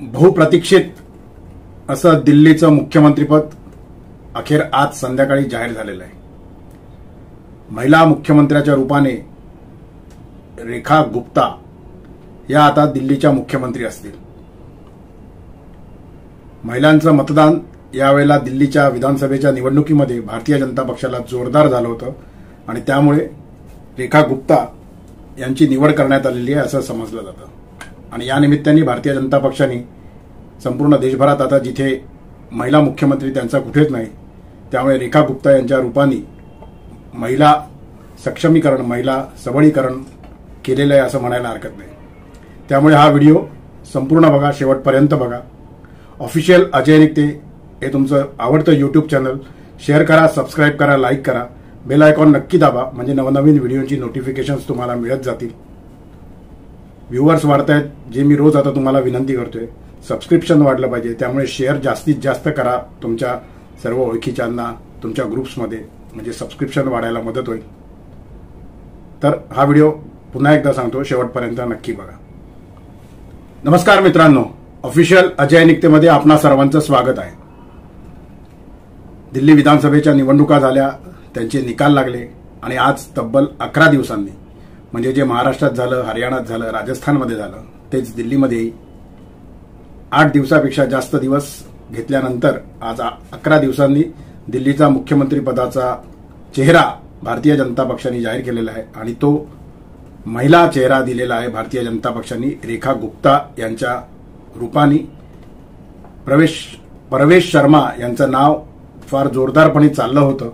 बहुप्रतीक्षित असं दिल्लीचं मुख्यमंत्रीपद अखेर आज संध्याकाळी जाहीर झालेलं आहे। महिला मुख्यमंत्र्याच्या रूपाने रेखा गुप्ता या आता दिल्लीच्या मुख्यमंत्री असतील। महिलांचं मतदान यावेळेला दिल्लीच्या विधानसभेच्या निवडणुकीमध्ये भारतीय जनता पक्षाला जोरदार झालं होतं आणि त्यामुळे रेखा गुप्ता यांची निवड करण्यात आलेली आहे असं समजलं जातं। आणि या निमित्ताने भारतीय जनता पक्षाने संपूर्ण देशभरात आता जिथे महिला मुख्यमंत्री त्यांचा कुठेच नाही, त्यामुळे रेखा गुप्ता यांच्या रूपाने महिला सक्षमीकरण, महिला सबलीकरण केलेलं आहे असं म्हणायला हरकत नाही। त्यामुळे हा व्हिडिओ संपूर्ण बघा, शेवटपर्यंत बघा। ऑफिशियल अजय निकते हे तुमचं आवडतं यूट्यूब चॅनल शेअर करा, सबस्क्राईब करा, लाईक करा, बेल आयकॉन नक्की दाबा, म्हणजे नवनवीन व्हिडिओची नोटिफिकेशन्स तुम्हाला मिळत जातील। व्ह्यूअर्स वाढतायत, जे मी रोज आता तुम्हाला विनंती करतोय। सबस्क्रिप्शन वाढलं पाहिजे, त्यामुळे शेअर जास्तीत जास्त करा तुमच्या सर्व ओळखीच्यांना, तुमच्या ग्रुप्समध्ये, म्हणजे सबस्क्रिप्शन वाढायला मदत होईल। तर हा व्हिडिओ पुन्हा एकदा सांगतो, शेवटपर्यंत नक्की बघा। नमस्कार मित्रांनो, ऑफिशियल अजय निकतेमध्ये आपणा सर्वांचं स्वागत आहे। दिल्ली विधानसभेच्या निवडणुका झाल्या, त्यांचे निकाल लागले आणि आज तब्बल 11 दिवसांनी, म्हणजे जे महाराष्ट्रात झालं, हरियाणात झालं, राजस्थानमध्ये झालं, तेच दिल्लीमध्येही 8 दिवसापेक्षा जास्त दिवस घेतल्यानंतर आज 11 दिवसांनी दिल्लीचा मुख्यमंत्री पदाचा चेहरा भारतीय जनता पक्षाने जाहीर केलेला आहे आणि तो महिला चेहरा दिलेला आहे भारतीय जनता पक्षाने रेखा गुप्ता यांच्या रूपाने। परवेश शर्मा यांचं नाव फार जोरदारपणे चाललं होतं,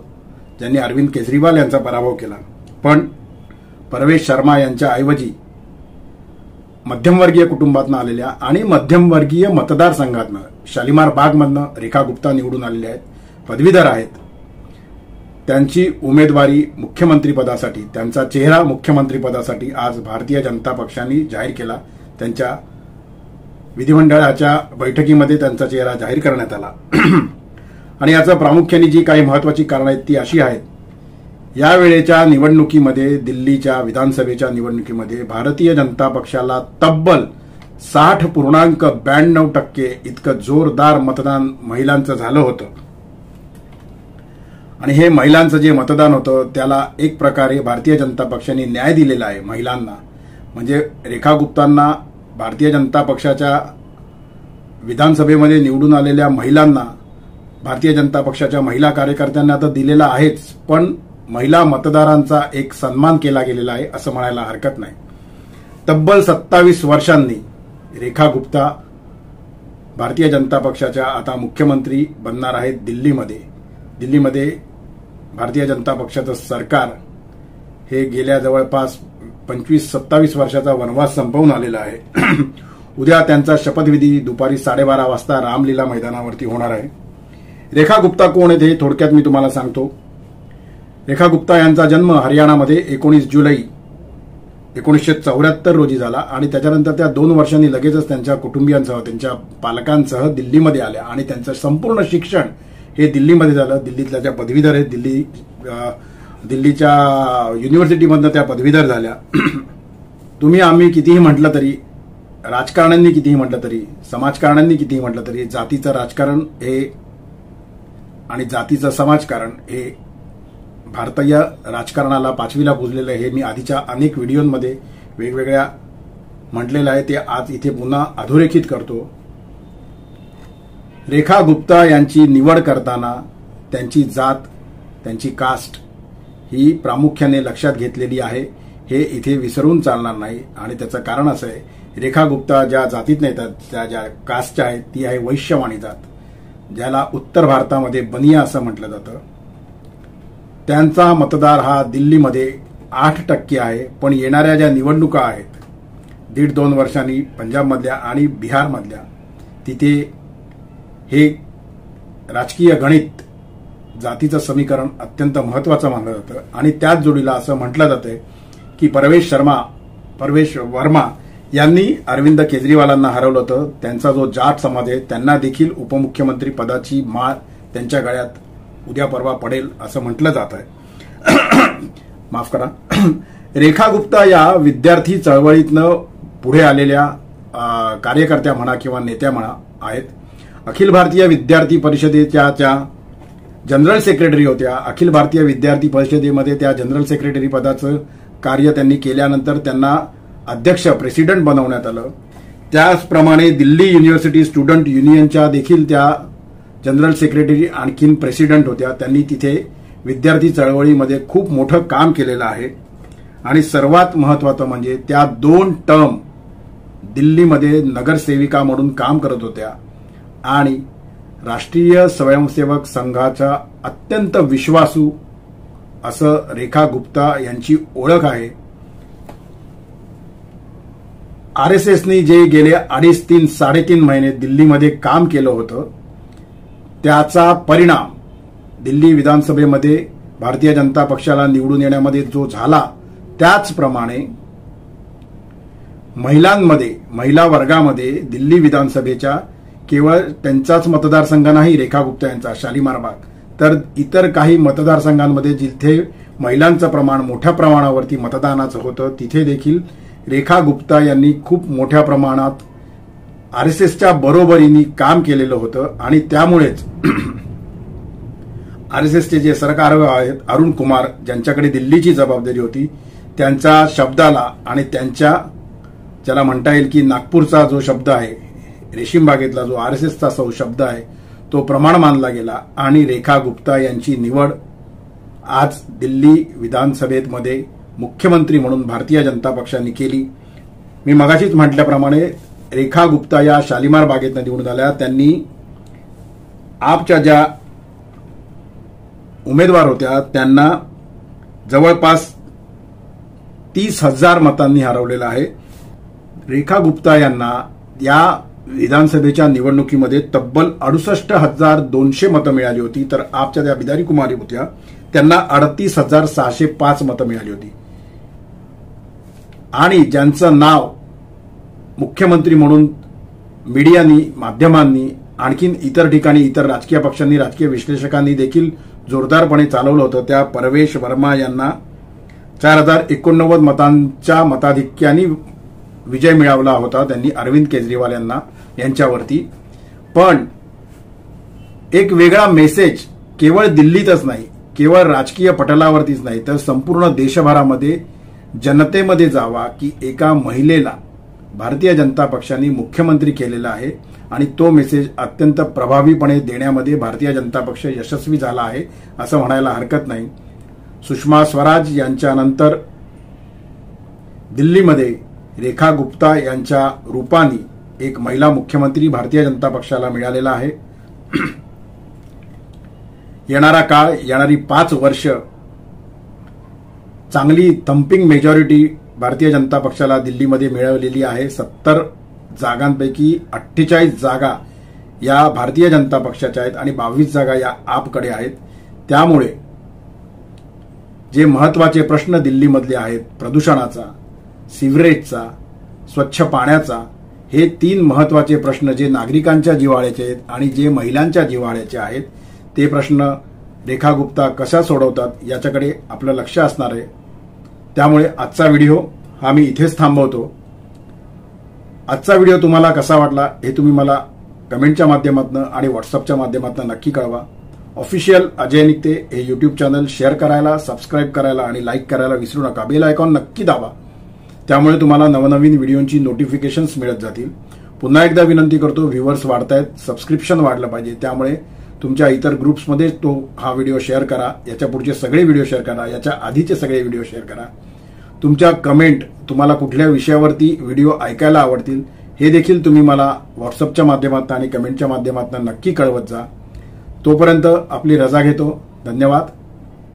ज्यांनी अरविंद केजरीवाल यांचा पराभव केला, पण परवेश शर्मा यांच्या ऐवजी मध्यमवर्गीय कुटुंबातनं आलेल्या आणि मध्यमवर्गीय मतदारसंघातनं शालिमार बागमधनं रेखा गुप्ता निवडून आलेल्या आहेत, पदवीधर आहेत। त्यांची उमेदवारी मुख्यमंत्रीपदासाठी, त्यांचा चेहरा मुख्यमंत्रीपदासाठी आज भारतीय जनता पक्षाने जाहीर केला। त्यांच्या विधिमंडळाच्या बैठकीमध्ये त्यांचा चेहरा जाहीर करण्यात आला आणि याचं प्रामुख्याने जी काही महत्वाची कारणं आहेत ती अशी आहेत। यावेळेच्या निवडणुकीमध्ये, दिल्लीच्या विधानसभेच्या निवडणुकीमध्ये भारतीय जनता पक्षाला तब्बल 60.92% इतकं जोरदार मतदान महिलांचं झालं होतं आणि हे महिलांचं जे मतदान होतं त्याला एक प्रकारे भारतीय जनता पक्षाने न्याय दिलेला आहे महिलांना। म्हणजे रेखा गुप्तांना भारतीय जनता पक्षाच्या विधानसभेमध्ये निवडून आलेल्या महिलांना भारतीय जनता पक्षाच्या महिला कार्यकर्त्यांना तर दिलेला आहेच, पण महिला मतदारांचा एक सन्मान केला गेलेला आहे असं म्हणायला हरकत नाही। तब्बल 27 वर्षांनी रेखा गुप्ता भारतीय जनता पक्षाच्या आता मुख्यमंत्री बनणार आहेत दिल्लीमध्ये। दिल्लीमध्ये भारतीय जनता पक्षाचं सरकार हे गेल्या जवळपास 25-27 वर्षाचा वनवास संपवून आलेला आहे। उद्या त्यांचा शपथविधी दुपारी 12:30 वाजता रामलीला मैदानावरती होणार आहे। रेखा गुप्ता कोण आहेत हे थोडक्यात मी तुम्हाला सांगतो। रेखा गुप्ता यांचा जन्म हरियाणामध्ये 19 जुलै 1974 रोजी झाला आणि त्याच्यानंतर त्या 2 वर्षांनी लगेचच त्यांच्या कुटुंबियांसह, त्यांच्या पालकांसह दिल्लीमध्ये आल्या आणि त्यांचं संपूर्ण शिक्षण हे दिल्लीमध्ये झालं। दिल्लीतल्या त्या पदवीधर आहेत, दिल्लीच्या युनिव्हर्सिटीमधनं त्या पदवीधर झाल्या। तुम्ही आम्ही कितीही म्हटलं तरी, राजकारण्यांनी कितीही म्हटलं तरी, समाजकारण्यांनी कितीही म्हटलं तरी, जातीचं राजकारण हे आणि जातीचं समाजकारण हे भारतीय राजकारणाला 5वीला पुजलेलं आहे। हे मी आधीच्या अनेक व्हिडिओमध्ये वेगवेगळ्या म्हटलेलं आहे, ते आज इथे पुन्हा अधोरेखित करतो। रेखा गुप्ता यांची निवड करताना त्यांची जात, त्यांची कास्ट ही प्रामुख्याने लक्षात घेतलेली आहे, हे इथे विसरून चालणार नाही। आणि त्याचं कारण असं आहे, रेखा गुप्ता ज्या जातीत येतात, त्या ज्या कास्टच्या आहेत, ती आहे वैश्यवाणी जात, ज्याला उत्तर भारतामध्ये बनिया असं म्हटलं जातं। त्यांचा मतदार हा दिल्लीमध्ये 8% आहे, पण येणाऱ्या ज्या निवडणुका आहेत 1.5-2 वर्षांनी पंजाबमधल्या आणि बिहारमधल्या, तिथे हे राजकीय गणित, जातीचं समीकरण अत्यंत महत्वाचं मानलं जातं। आणि त्याच जोडीला असं म्हटलं जातं की परवेश वर्मा यांनी अरविंद केजरीवालांना हरवलं होतं। त्यांचा जो जाट समाज आहे त्यांना देखील उपमुख्यमंत्री पदाची माळ त्यांच्या गळ्यात उद्या परवा पडेल असं म्हटलं जात आहे। माफ करा। रेखा गुप्ता या विद्यार्थी चळवळीतनं पुढे आलेल्या कार्यकर्त्या म्हणा किंवा नेत्या म्हणा आहेत. अखिल भारतीय विद्यार्थी परिषदेच्या त्या जनरल सेक्रेटरी होत्या. अखिल भारतीय विद्यार्थी परिषदेमध्ये त्या जनरल सेक्रेटरी पदाचं कार्य त्यांनी केल्यानंतर त्यांना अध्यक्ष प्रेसिडेंट बनवण्यात आलं. त्याचप्रमाणे दिल्ली युनिव्हर्सिटी स्टुडंट युनियनच्या देखील त्या जनरल सेक्रेटरी आणखीन प्रेसिडेंट होत्या. त्यांनी तिथे विद्यार्थी चळवळीमध्ये खूप मोठं काम केलेलं आहे. आणि सर्वात महत्त्वाचं म्हणजे त्या 2 टर्म दिल्लीमध्ये नगरसेविका म्हणून काम करत होत्या आणि राष्ट्रीय स्वयंसेवक संघाचा अत्यंत विश्वासू असं रेखा गुप्ता यांची ओळख आहे. आरएसएसने जे गेले 3.5 महिने दिल्लीमध्ये काम केलं होतं त्याचा परिणाम दिल्ली विधानसभेमध्ये भारतीय जनता पक्षाला निवडून येण्यामध्ये जो झाला त्याचप्रमाणे महिला वर्गामध्ये दिल्ली विधानसभेच्या केवळ त्यांचाच मतदारसंघ नाही रेखा गुप्ता यांचा शालिमार बाग, तर इतर काही मतदारसंघांमध्ये जिथे महिलांचं प्रमाण मोठ्या प्रमाणावरती मतदानाचं होतं तिथे देखील रेखा गुप्ता यांनी खूप मोठ्या प्रमाणात आरएसएसच्या बरोबरीने काम केलेलं होतं. आणि त्यामुळेच आरएसएसचे जे सरकार आहेत अरुण कुमार ज्यांच्याकडे दिल्लीची जबाबदारी होती त्यांच्या शब्दाला आणि त्यांच्या ज्याला म्हणता येईल की नागपूरचा जो शब्द आहे रेशीमबागेतला जो आरएसएसचा शब्द आहे तो प्रमाण मानला गेला आणि रेखा गुप्ता यांची निवड आज दिल्ली विधानसभेमध्ये मुख्यमंत्री म्हणून भारतीय जनता पक्षाने केली. मी मगाशीच म्हटल्याप्रमाणे रेखा गुप्ता या शालिमार बागेतनं निवडून आल्या. त्यांनी आपच्या ज्या उमेदवार होत्या त्यांना जवळपास 30,000 मतांनी हरवलेलं आहे. रेखा गुप्ता यांना या विधानसभेच्या निवडणुकीमध्ये तब्बल 68,200 मतं मिळाली होती, तर आपच्या त्या बिदारी कुमारी होत्या त्यांना 38,605 मतं मिळाली होती. आणि ज्यांचं नाव मुख्यमंत्री म्हणून मीडियानी माध्यमांनी आणखीन इतर ठिकाणी इतर राजकीय पक्षांनी राजकीय विश्लेषकांनी देखील जोरदारपणे चालवलं होतं त्या परवेश वर्मा यांना 4,089 मतांच्या मताधिक्याने विजय मिळवला होता त्यांनी अरविंद केजरीवाल यांच्यावरती. पण एक वेगळा मेसेज केवळ दिल्लीतच नाही, केवळ राजकीय पटलावरतीच नाही तर संपूर्ण देशभरामध्ये जनतेमध्ये जावा की एका महिलेला भारतीय जनता पक्षाने मुख्यमंत्री केलेला आहे आणि तो मेसेज अत्यंत प्रभावीपणे देण्यामध्ये भारतीय जनता पक्ष यशस्वी झाला आहे असं म्हणायला हरकत नाही. सुषमा स्वराज यांच्यानंतर दिल्लीमध्ये रेखा गुप्ता यांच्या रूपाने एक महिला मुख्यमंत्री भारतीय जनता पक्षाला मिळालेला आहे. येणारा काळ येणारी 5 वर्ष चांगली थम्पिंग मेजॉरिटी भारतीय जनता पक्षाला दिल्लीमध्ये मिळवलेली आहे. 70 जागांपैकी 48 जागा या भारतीय जनता पक्षाच्या आहेत आणि 22 जागा या आपकडे आहेत. त्यामुळे जे महत्वाचे प्रश्न दिल्लीमधले आहेत प्रदूषणाचा, सिवरेजचा, स्वच्छ पाण्याचा, हे 3 महत्वाचे प्रश्न जे नागरिकांच्या जिव्हाळ्याचे आहेत आणि जे महिलांच्या जिव्हाळ्याचे आहेत ते प्रश्न रेखा गुप्ता कशा सोडवतात याच्याकडे आपलं लक्ष असणार आहे. त्यामुळे आजचा व्हिडिओ हा मी इथेच थांबवतो. आजचा व्हिडिओ तुम्हाला कसा वाटला हे तुम्ही मला कमेंटच्या माध्यमातून आणि व्हॉट्सअपच्या माध्यमातून नक्की कळवा. ऑफिशियल अजय निकते हे यूट्यूब चॅनल शेअर करायला, सबस्क्राईब करायला आणि लाईक करायला विसरू नका. बेल आयकॉन नक्की दाबा, त्यामुळे तुम्हाला नवनवीन व्हिडिओची नोटिफिकेशन्स मिळत जातील. पुन्हा एकदा विनंती करतो, व्ह्यूअर्स वाढतायत, सबस्क्रिप्शन वाढलं पाहिजे, त्यामुळे तुमच्या इतर ग्रुप्समध्ये हा व्हिडिओ शेअर करा. याच्या पुढचे सगळे व्हिडिओ शेअर करा, याच्या आधीचे सगळे व्हिडिओ शेअर करा. तुमच्या कमेंट, तुम्हाला कुठल्या विषयावरती व्हिडिओ ऐकायला आवडतील हे देखील तुम्ही मला व्हॉट्सअपच्या माध्यमातून आणि कमेंटच्या माध्यमातून नक्की कळवत जा. तोपर्यंत आपली रजा घेतो. धन्यवाद.